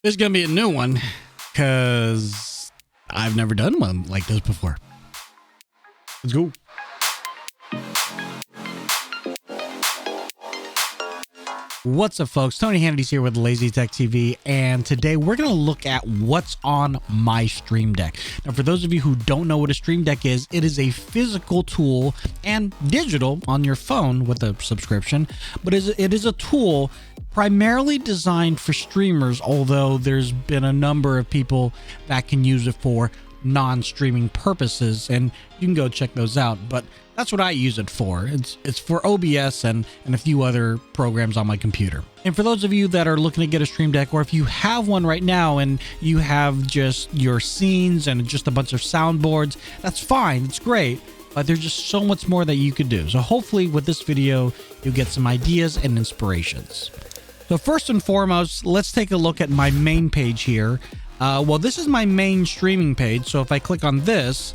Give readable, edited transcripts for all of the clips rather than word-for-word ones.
This is going to be a new one because I've never done one like this before. Let's go. What's up, folks? Tony Hannity's here with Lazy Tech TV, and today we're going to look at what's on my Stream Deck. Now, for those of you who don't know what a Stream Deck is, it is a physical tool and digital on your phone with a subscription, but it is a tool primarily designed for streamers, although there's been a number of people that can use it for non-streaming purposes, and you can go check those out. But that's what I use it for. It's for OBS and a few other programs on my computer. And for those of you that are looking to get a Stream Deck, or if you have one right now and you have just your scenes and just a bunch of soundboards, that's fine. It's great. But there's just so much more that you could do. So hopefully with this video, you'll get some ideas and inspirations. So first and foremost, let's take a look at my main page here. Well, this is my main streaming page. So if I click on this,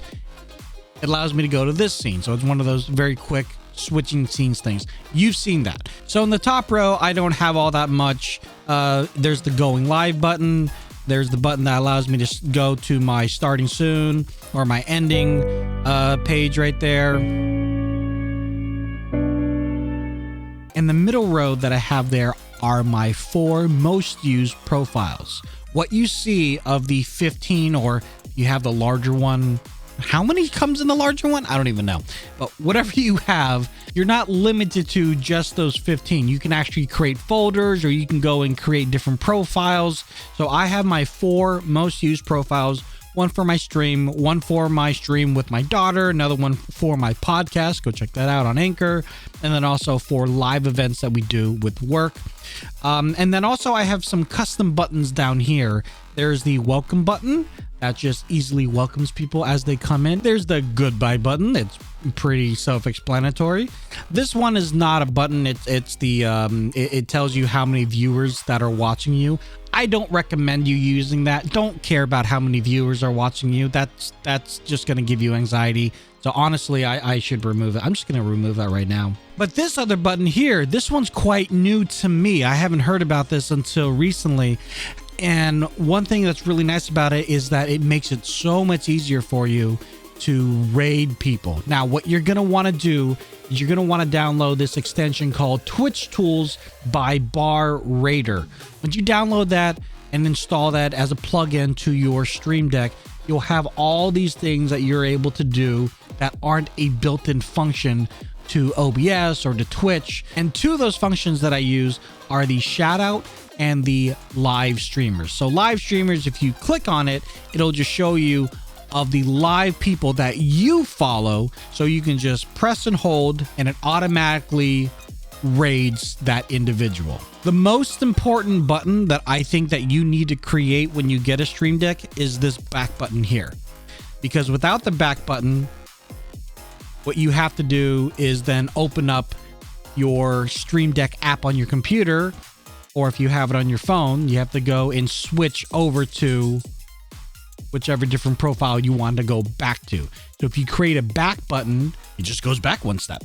it allows me to go to this scene. So it's one of those very quick switching scenes things. You've seen that. So in the top row, I don't have all that much. There's the going live button. There's the button that allows me to go to my starting soon or my ending page right there. In the middle row that I have there are my 4 most used profiles. What you see of the 15, or you have the larger one. How many comes in the larger one? I don't even know. But whatever you have, you're not limited to just those 15. You can actually create folders, or you can go and create different profiles. So I have my 4 most used profiles. One for my stream, one for my stream with my daughter, another one for my podcast. Go check that out on Anchor. And then also for live events that we do with work. And then also I have some custom buttons down here. There's the welcome button that just easily welcomes people as they come in. There's the goodbye button. It's pretty self-explanatory. This one is not a button. It tells you how many viewers that are watching you. I don't recommend you using that. Don't care about how many viewers are watching you. That's just going to give you anxiety. So honestly, I should remove it. I'm just going to remove that right now. But this other button here, this one's quite new to me. I haven't heard about this until recently. And one thing that's really nice about it is that it makes it so much easier for you to raid people. Now, what you're going to want to do is you're going to want to download this extension called Twitch Tools by Bar Raider. Once you download that and install that as a plugin to your Stream Deck, you'll have all these things that you're able to do that aren't a built-in function to OBS or to Twitch. And 2 of those functions that I use are the shout out and the live streamers. So live streamers, if you click on it, it'll just show you of the live people that you follow. So you can just press and hold and it automatically raids that individual. The most important button that I think that you need to create when you get a Stream Deck is this back button here. Because without the back button, what you have to do is then open up your Stream Deck app on your computer, or if you have it on your phone, you have to go and switch over to whichever different profile you want to go back to. So if you create a back button, it just goes back one step.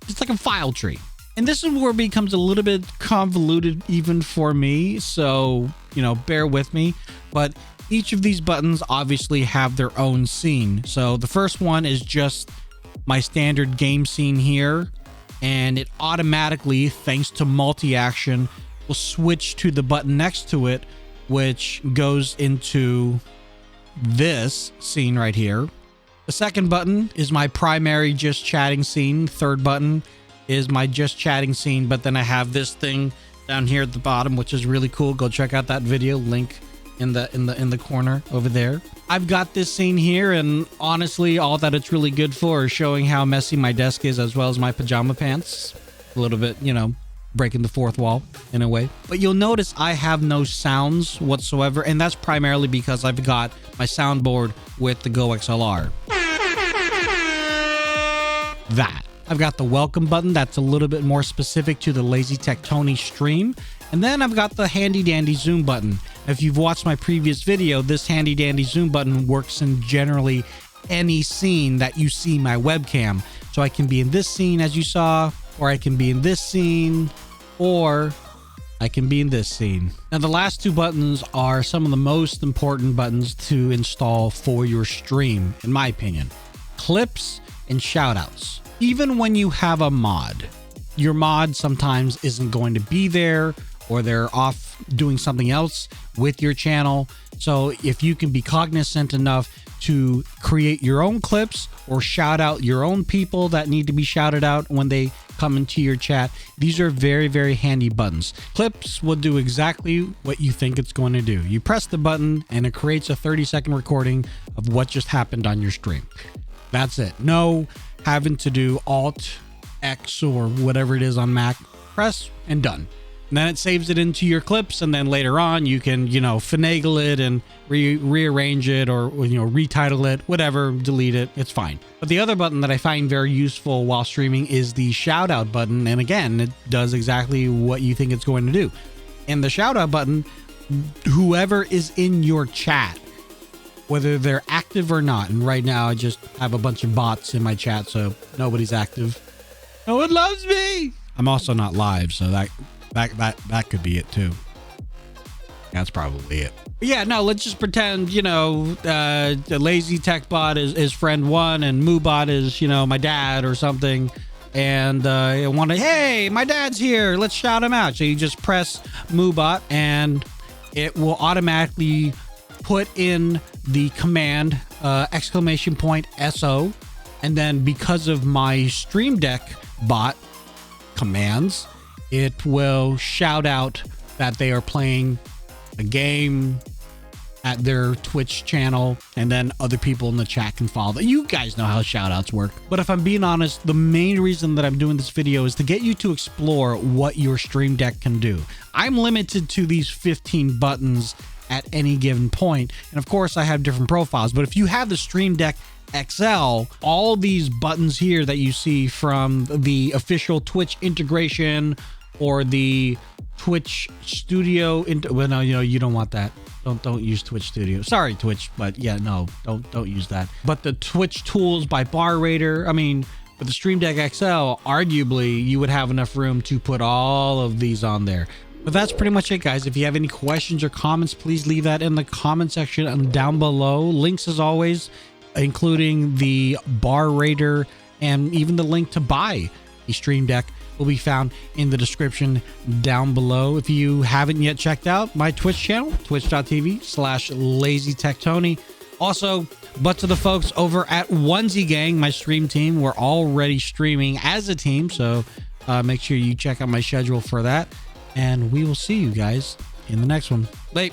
It's like a file tree. And this is where it becomes a little bit convoluted even for me. So, bear with me. But each of these buttons obviously have their own scene. So the first one is just my standard game scene here. And it automatically, thanks to multi-action, will switch to the button next to it, which goes into this scene right here. The second button is my primary just chatting scene. Third button is my just chatting scene, but then I have this thing down here at the bottom, which is really cool. Go check out that video, link in the corner over there. I've got this scene here, and honestly, all that it's really good for is showing how messy my desk is, as well as my pajama pants. A little bit, breaking the fourth wall in a way. But you'll notice I have no sounds whatsoever, and that's primarily because I've got my soundboard with the Go XLR. I've got the welcome button that's a little bit more specific to the Lazy Tech Tony stream. And then I've got the handy dandy zoom button. If you've watched my previous video, this handy dandy zoom button works in generally any scene that you see my webcam. So I can be in this scene as you saw, or I can be in this scene, or I can be in this scene. Now, the last two buttons are some of the most important buttons to install for your stream, in my opinion. Clips and shoutouts. Even when you have a mod, your mod sometimes isn't going to be there, or they're off doing something else with your channel. So if you can be cognizant enough to create your own clips or shout out your own people that need to be shouted out when they come into your chat, these are very, very handy buttons. Clips will do exactly what you think it's going to do. You press the button and it creates a 30-second recording of what just happened on your stream. That's it. No having to do Alt X or whatever it is on Mac. Press and done. And then it saves it into your clips, and then later on you can, finagle it and rearrange it, or, retitle it, whatever, delete it. It's fine. But the other button that I find very useful while streaming is the shout out button. And again, it does exactly what you think it's going to do. And the shout out button, whoever is in your chat, whether they're active or not. And right now I just have a bunch of bots in my chat, so nobody's active. No one loves me. I'm also not live, so that could be it too. That's probably it. But yeah, no, let's just pretend, the Lazy Tech Bot is friend one, and Moobot is, my dad or something. And I want to, hey, my dad's here. Let's shout him out. So you just press Moobot and it will automatically put in the command !SO. And then because of my Streamdeck bot commands, it will shout out that they are playing a game at their Twitch channel, and then other people in the chat can follow that. You guys know how shout outs work. But if I'm being honest, the main reason that I'm doing this video is to get you to explore what your Stream Deck can do. I'm limited to these 15 buttons at any given point. And of course I have different profiles, but if you have the Stream Deck XL, all these buttons here that you see from the official Twitch integration or the Twitch Studio, well, no, you don't want that. Don't use Twitch Studio. Sorry, Twitch, but yeah, no, don't use that. But the Twitch tools by Bar Raider, I mean, with the Stream Deck XL, arguably you would have enough room to put all of these on there. But that's pretty much it, guys. If you have any questions or comments, please leave that in the comment section down below. Links, as always, including the Bar Raider and even the link to buy a Stream Deck, will be found in the description down below. If you haven't yet checked out my Twitch channel, twitch.tv/LazyTechTony. Also, but to the folks over at Onesie Gang, my stream team, we're already streaming as a team, so make sure you check out my schedule for that. And we will see you guys in the next one. Late.